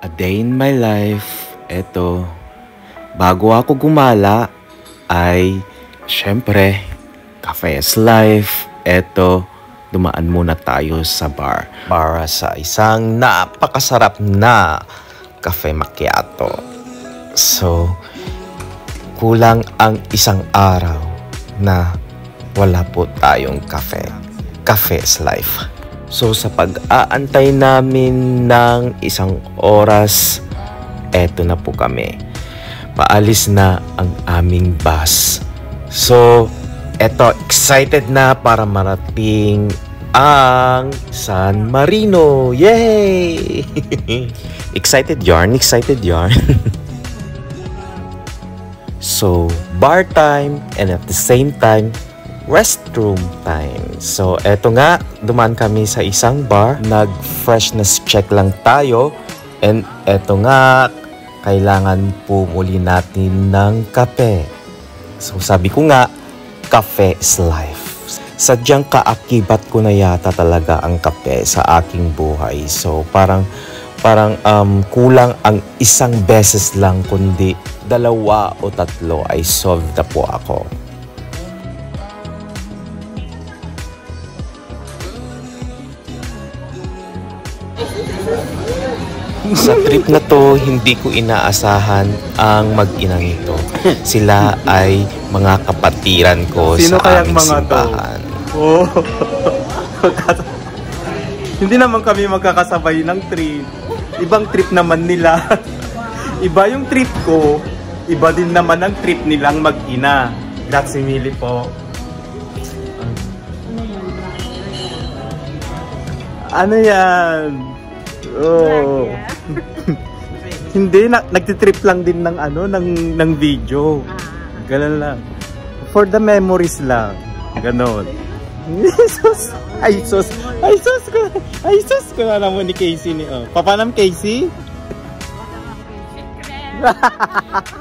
A day in my life, eto, bago ako gumala ay syempre, cafe is life. Eto, dumaan muna tayo sa bar para sa isang napakasarap na cafe macchiato. So, kulang ang isang araw na wala po tayong cafe. Cafe is life. So sa pag-aantay namin ng isang oras, eto na po kami. Paalis na ang aming bus. So eto, excited na para marating ang San Marino. Yay! Excited yarn, excited yarn. So bar time and at the same time restroom time. So, eto nga, dumaan kami sa isang bar. Nag-freshness check lang tayo. And eto nga, kailangan pumuli natin ng kape. So, sabi ko nga, cafe is life. Sadyang kaakibat ko na yata talaga ang kape sa aking buhay. So, parang kulang ang isang beses lang, kundi 2 o 3 ay solved na po ako. Sa trip na to, hindi ko inaasahan ang mag-inang ito. Sila ay mga kapatiran ko. Sino sa aming simbahan. Oh. Hindi naman kami magkakasabay ng trip. Ibang trip naman nila. Iba yung trip ko, iba din naman ang trip nilang mag-ina. That's si Millie po. Ano yan? Oh. Hindi, nagtitrip lang din ng ng video. Ganun lang. For the memories lang. Ganon. Jesus. Ay sus ko na naman ni Casey ni Papanam Casey?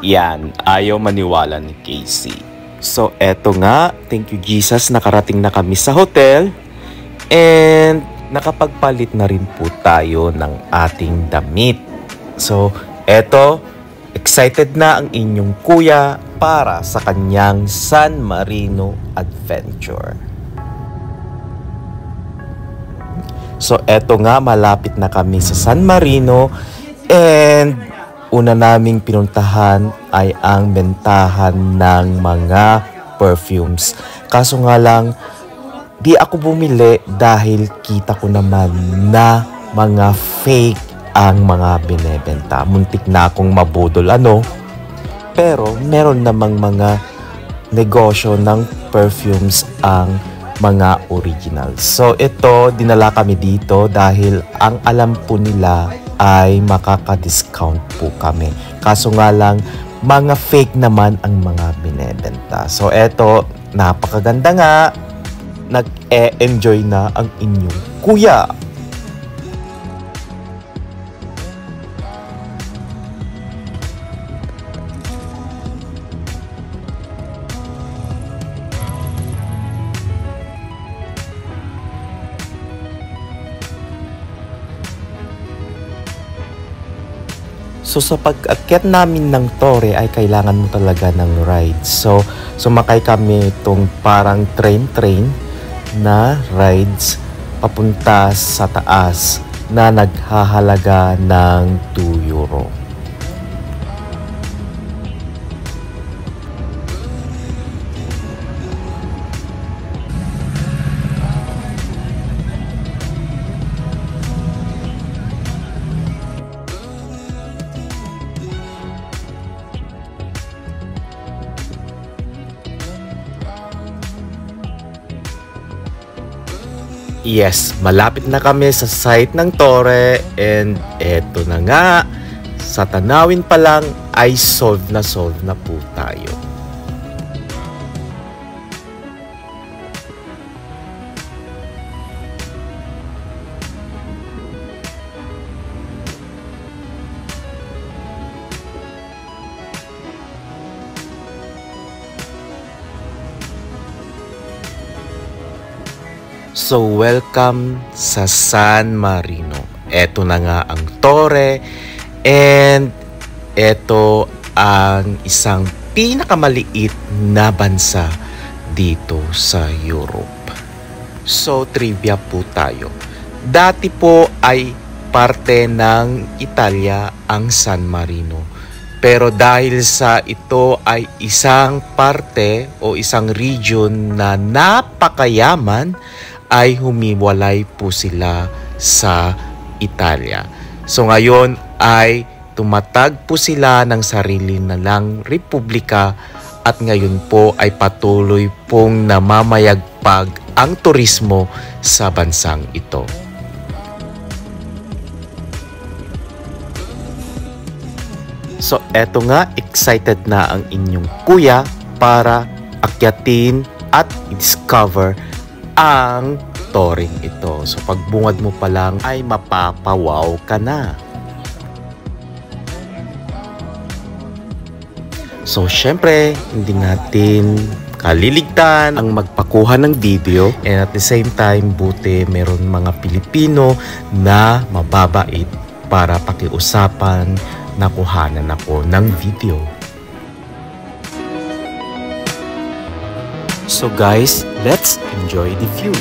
Yan, ayaw maniwala ni Casey. So eto nga, thank you Jesus, nakarating na kami sa hotel. And nakapagpalit na rin po tayo ng ating damit. So, eto, excited na ang inyong kuya para sa kanyang San Marino adventure. So, eto nga, malapit na kami sa San Marino and una naming pinuntahan ay ang bentahan ng mga perfumes. Kaso nga lang, di ako bumili dahil kita ko naman na mga fake ang mga binebenta. Muntik na akong mabudol pero meron namang mga negosyo ng perfumes ang mga original. So ito, dinala kami dito dahil ang alam po nila ay makaka-discount po kami. Kaso nga lang, mga fake naman ang mga binebenta. So ito, napakaganda nga. Nag-e-enjoy na ang inyong kuya. So sa pag-akyat namin ng Torre ay kailangan mo talaga ng ride. So sumakay kami itong parang train na rides papunta sa taas na naghahalaga ng 2 euro. Yes, malapit na kami sa site ng Torre and eto na nga, sa tanawin pa lang ay solve na po tayo. So welcome sa San Marino. Eto na nga ang Torre And ito ang isang pinakamaliit na bansa dito sa Europe. So, trivia po tayo. Dati po ay parte ng Italia ang San Marino. Pero dahil sa ito ay isang parte o isang region na napakayaman, ay humiwalay po sila sa Italia. So ngayon ay tumatag po sila ng sarili na lang republika at ngayon po ay patuloy pong namamayagpag ang turismo sa bansang ito. So eto nga, excited na ang inyong kuya para akyatin at i-discover ang touring ito. So pagbungad mo pa lang ay mapapawaw ka na. So syempre, hindi natin kaliligtan ang magpakuha ng video, and at the same time, buti meron mga Pilipino na mababait para pakiusapan na kuhanan ako ng video. So guys, let's enjoy the view.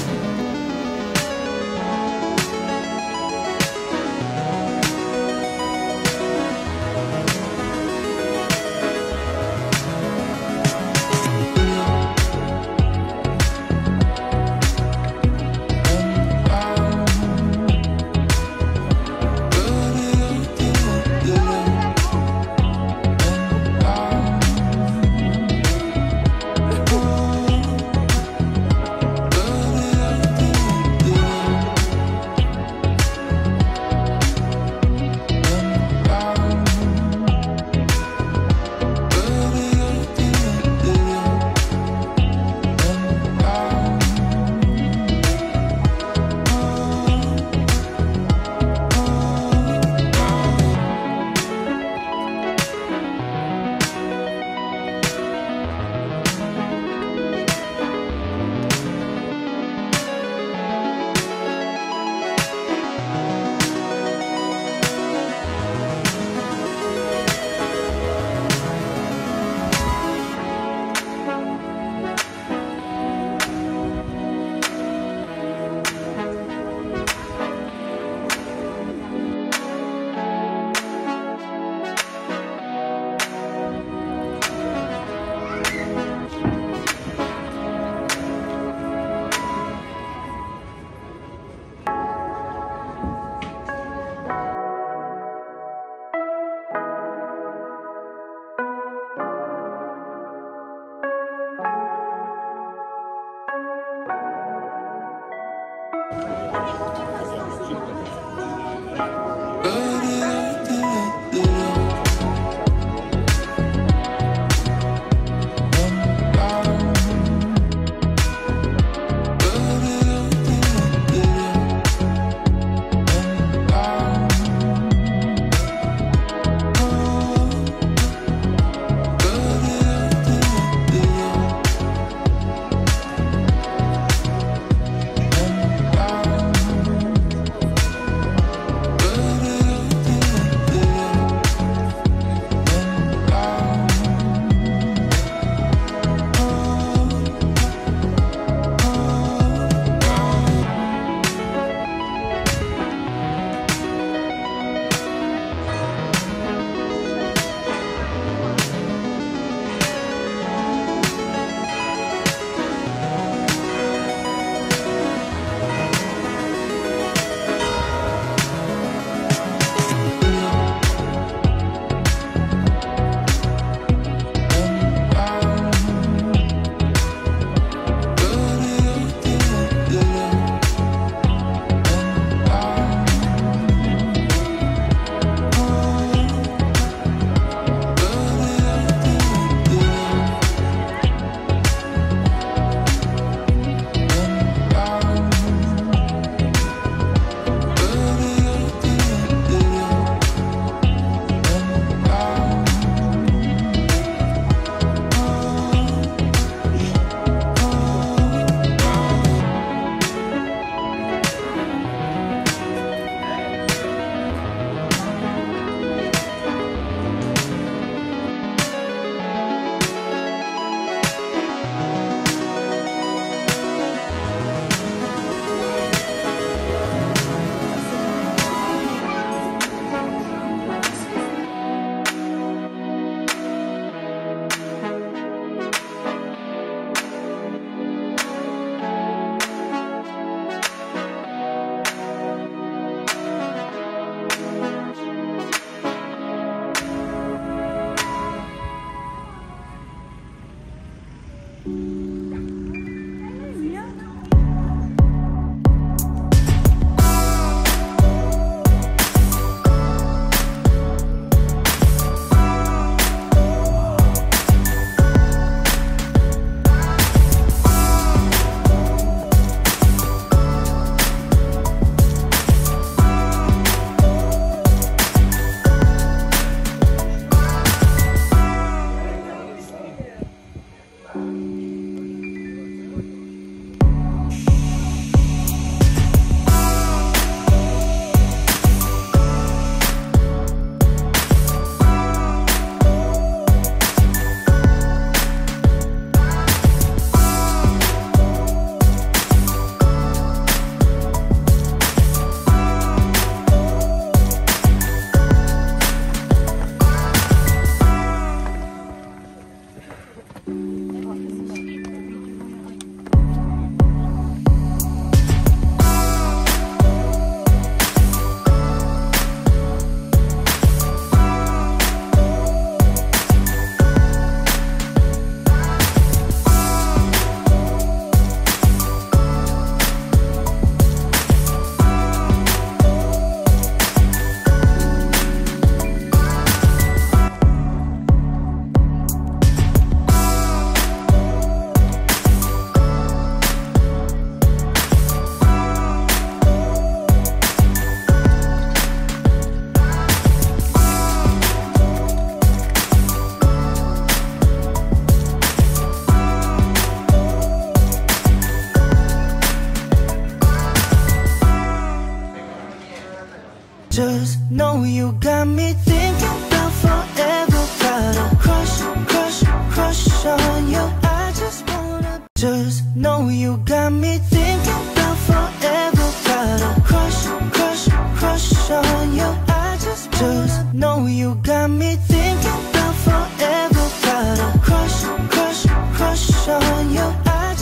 Just know you got me thinking about forever. Got a crush, crush, crush on you. I just wanna. Just know you got me thinking about forever. Got a crush, crush, crush on you. I just know you got me thinking about forever. Got a crush, crush, crush on you. I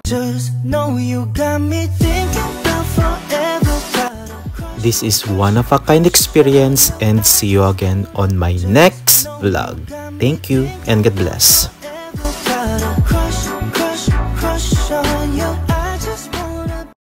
just know you got me thinking about forever. This is one of a kind experience, and see you again on my next vlog. Thank you and God bless.